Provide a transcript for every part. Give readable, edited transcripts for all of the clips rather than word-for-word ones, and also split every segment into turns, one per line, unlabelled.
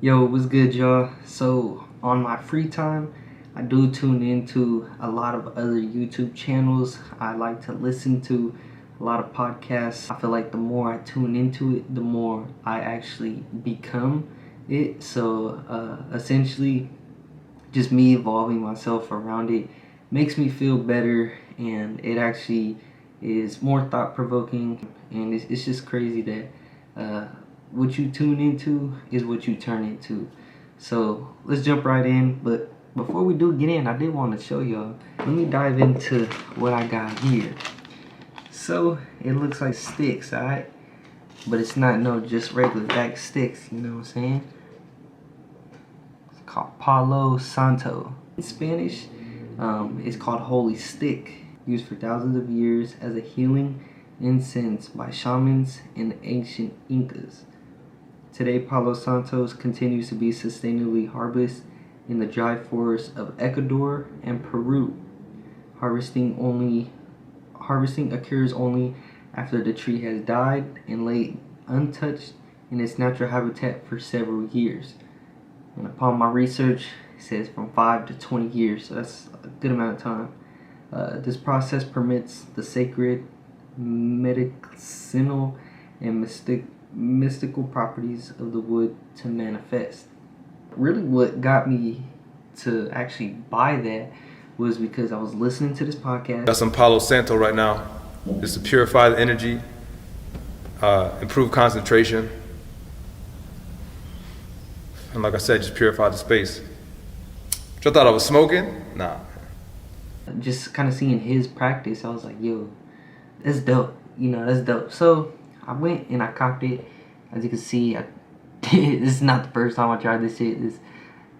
Yo, what's good, y'all? So, on my free time, I do tune into a lot of other YouTube channels. I like to listen to a lot of podcasts. I feel like the more I tune into it, the more I actually become it. So, essentially, just me evolving myself around it makes me feel better, and it actually is more thought-provoking, and it's just crazy that what you tune into is what you turn into. So let's jump right in. But before we do get in, I did want to show y'all. Let me dive into what I got here. So it looks like sticks, alright? But it's not just regular back sticks, you know what I'm saying? It's called Palo Santo. In Spanish, it's called holy stick, used for thousands of years as a healing incense by shamans in the ancient Incas. Today, Palo Santos continues to be sustainably harvested in the dry forests of Ecuador and Peru. Harvesting occurs only after the tree has died and laid untouched in its natural habitat for several years. And upon my research, it says from 5 to 20 years, so that's a good amount of time. This process permits the sacred, medicinal, and mystical properties of the wood to manifest. Really, what got me to actually buy that was because I was listening to this podcast.
Got some Palo Santo right now, just to purify the energy, improve concentration, and like I said, just purify the space. Which I thought I was smoking? Nah.
Just kind of seeing his practice, I was like, yo, that's dope. That's dope. So I went and I copped it. As you can see, this is not the first time I tried this shit.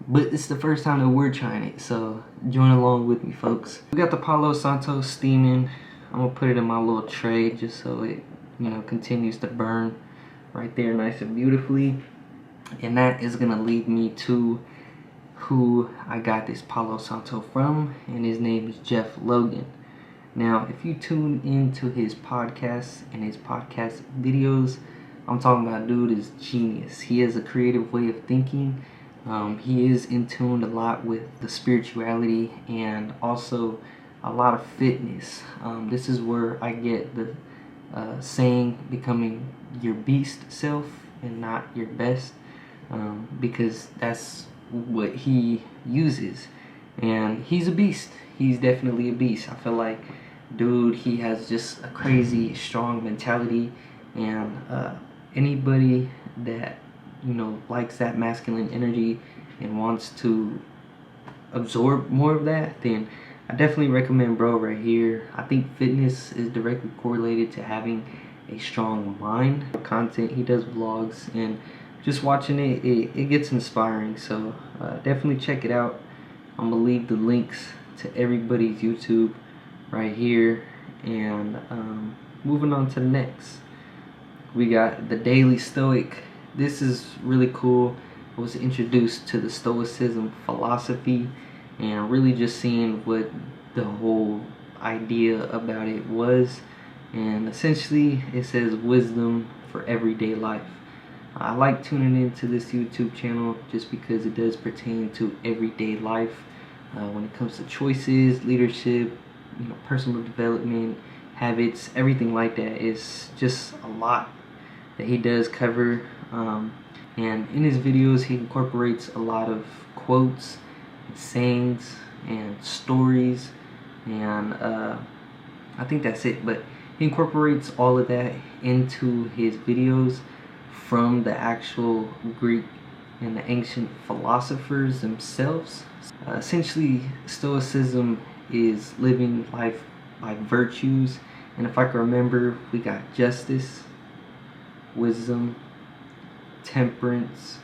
But it's the first time that we're trying it. So join along with me, folks. We got the Palo Santo steaming. I'm gonna put it in my little tray just so it, continues to burn right there, nice and beautifully. And that is gonna lead me to who I got this Palo Santo from, and his name is Jeff Logan. Now, if you tune into his podcasts and his podcast videos, I'm talking about, dude is genius. He has a creative way of thinking. He is in tune a lot with the spirituality and also a lot of fitness. This is where I get the saying, becoming your beast self and not your best, because that's what he uses. And he's a beast. He's definitely a beast. I feel like, dude, he has just a crazy strong mentality, and anybody that likes that masculine energy and wants to absorb more of that, then I definitely recommend bro right here. I think fitness is directly correlated to having a strong mind. Content, he does vlogs, and just watching it gets inspiring. So definitely check it out. I'm gonna leave the links to everybody's YouTube right here. And moving on to the next, we got the Daily Stoic. This is really cool. I was introduced to the Stoicism philosophy and really just seeing what the whole idea about it was. And essentially it says wisdom for everyday life. I like tuning into this YouTube channel just because it does pertain to everyday life when it comes to choices, leadership, personal development, habits, everything like that. Is just a lot that he does cover, and in his videos he incorporates a lot of quotes and sayings and stories, and I think that's it, but he incorporates all of that into his videos from the actual Greek and the ancient philosophers themselves. Essentially, Stoicism is living life by virtues, and if I can remember, we got justice, wisdom, temperance,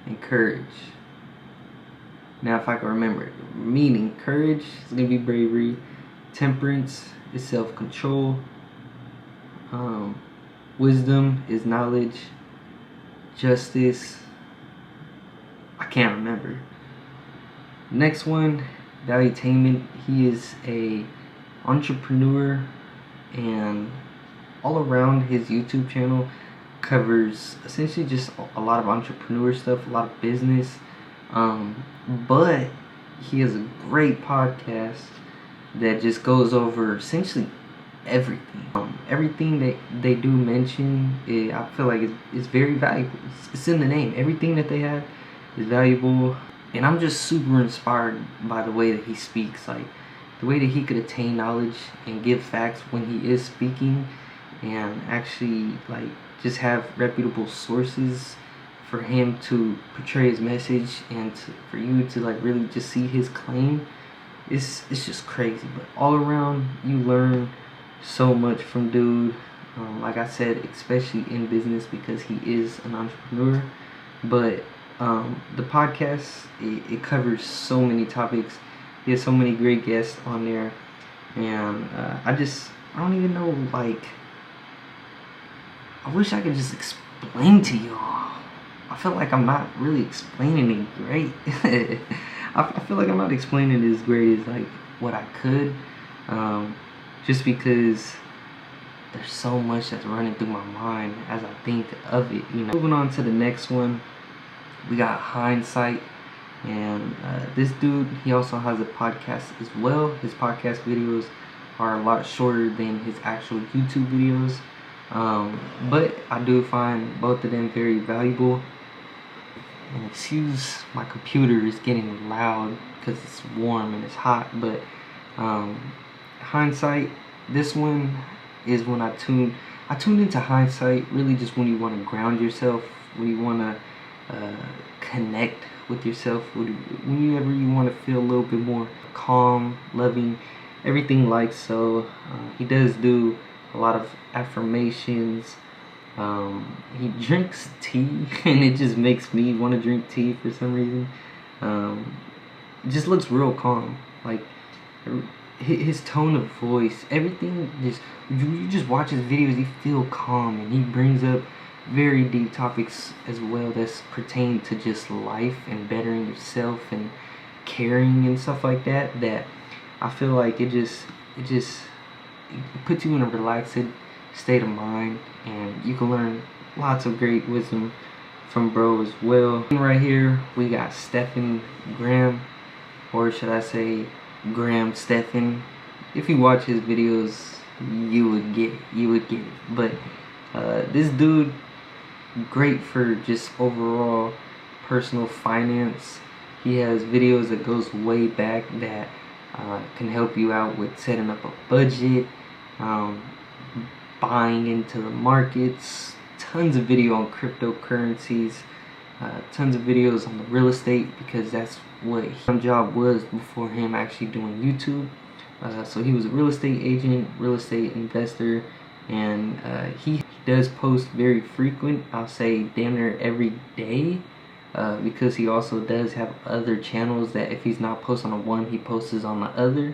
and courage. Now, if I can remember, meaning courage is going to be bravery, temperance is self-control, wisdom is knowledge, justice, I can't remember. Next one, Valuetainment. He is a entrepreneur, and all around his YouTube channel, covers essentially just a lot of entrepreneur stuff, a lot of business. But he has a great podcast that just goes over essentially everything. Everything that they do mention, I feel like it's very valuable. It's in the name. Everything that they have is valuable, and I'm just super inspired by the way that he speaks. Like the way that he could attain knowledge and give facts when he is speaking, and actually like just have reputable sources for him to portray his message, and for you to like really just see his claim. It's just crazy. But all around, you learn so much from dude. Like I said, especially in business, because he is an entrepreneur. But the podcast, it covers so many topics. He has so many great guests on there, and I don't even know, like, I wish I could just explain to y'all. I feel like I'm not really explaining it great. I feel like I'm not explaining it as great as like what I could, just because there's so much that's running through my mind as I think of it. Moving on to the next one, we got Hindsight, and this dude, he also has a podcast as well. His podcast videos are a lot shorter than his actual YouTube videos, but I do find both of them very valuable. And excuse my computer is getting loud because it's warm and it's hot. But Hindsight, this one is when I tuned into Hindsight really just when you want to ground yourself, when you want to connect with yourself, whenever you want to feel a little bit more calm, loving, everything like so. He does do a lot of affirmations. He drinks tea, and it just makes me want to drink tea for some reason. It just looks real calm. Like his tone of voice, everything. You just watch his videos, you feel calm, and he brings up very deep topics as well that's pertain to just life and bettering yourself and caring and stuff like that. That I feel like it puts you in a relaxed state of mind, and you can learn lots of great wisdom from bro as well. And right here we got Stephen Graham, or should I say Graham Stephen. If you watch his videos, you would get it. But this dude, great for just overall personal finance. He has videos that goes way back that can help you out with setting up a budget, buying into the markets, tons of video on cryptocurrencies, tons of videos on the real estate, because that's what his job was before him actually doing YouTube. So he was a real estate agent, real estate investor, and he does post very frequent, I'll say damn near every day, because he also does have other channels that if he's not posting on one, he posts on the other.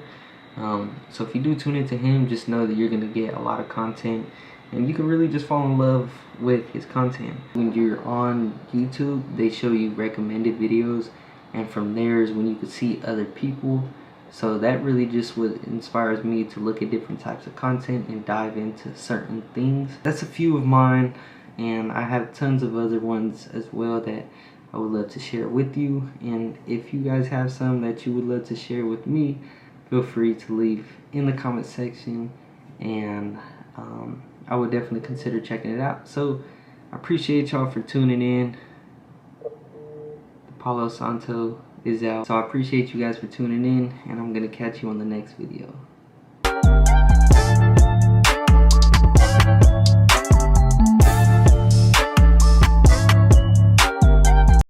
So if you do tune into him, just know that you're going to get a lot of content, and you can really just fall in love with his content. When you're on YouTube, they show you recommended videos, and from there is when you can see other people. So that really just what inspires me to look at different types of content and dive into certain things. That's a few of mine, and I have tons of other ones as well that I would love to share with you. And if you guys have some that you would love to share with me, feel free to leave in the comment section, and I would definitely consider checking it out. So I appreciate y'all for tuning in. Palo Santo is out. So I appreciate you guys for tuning in, and I'm going to catch you on the next video.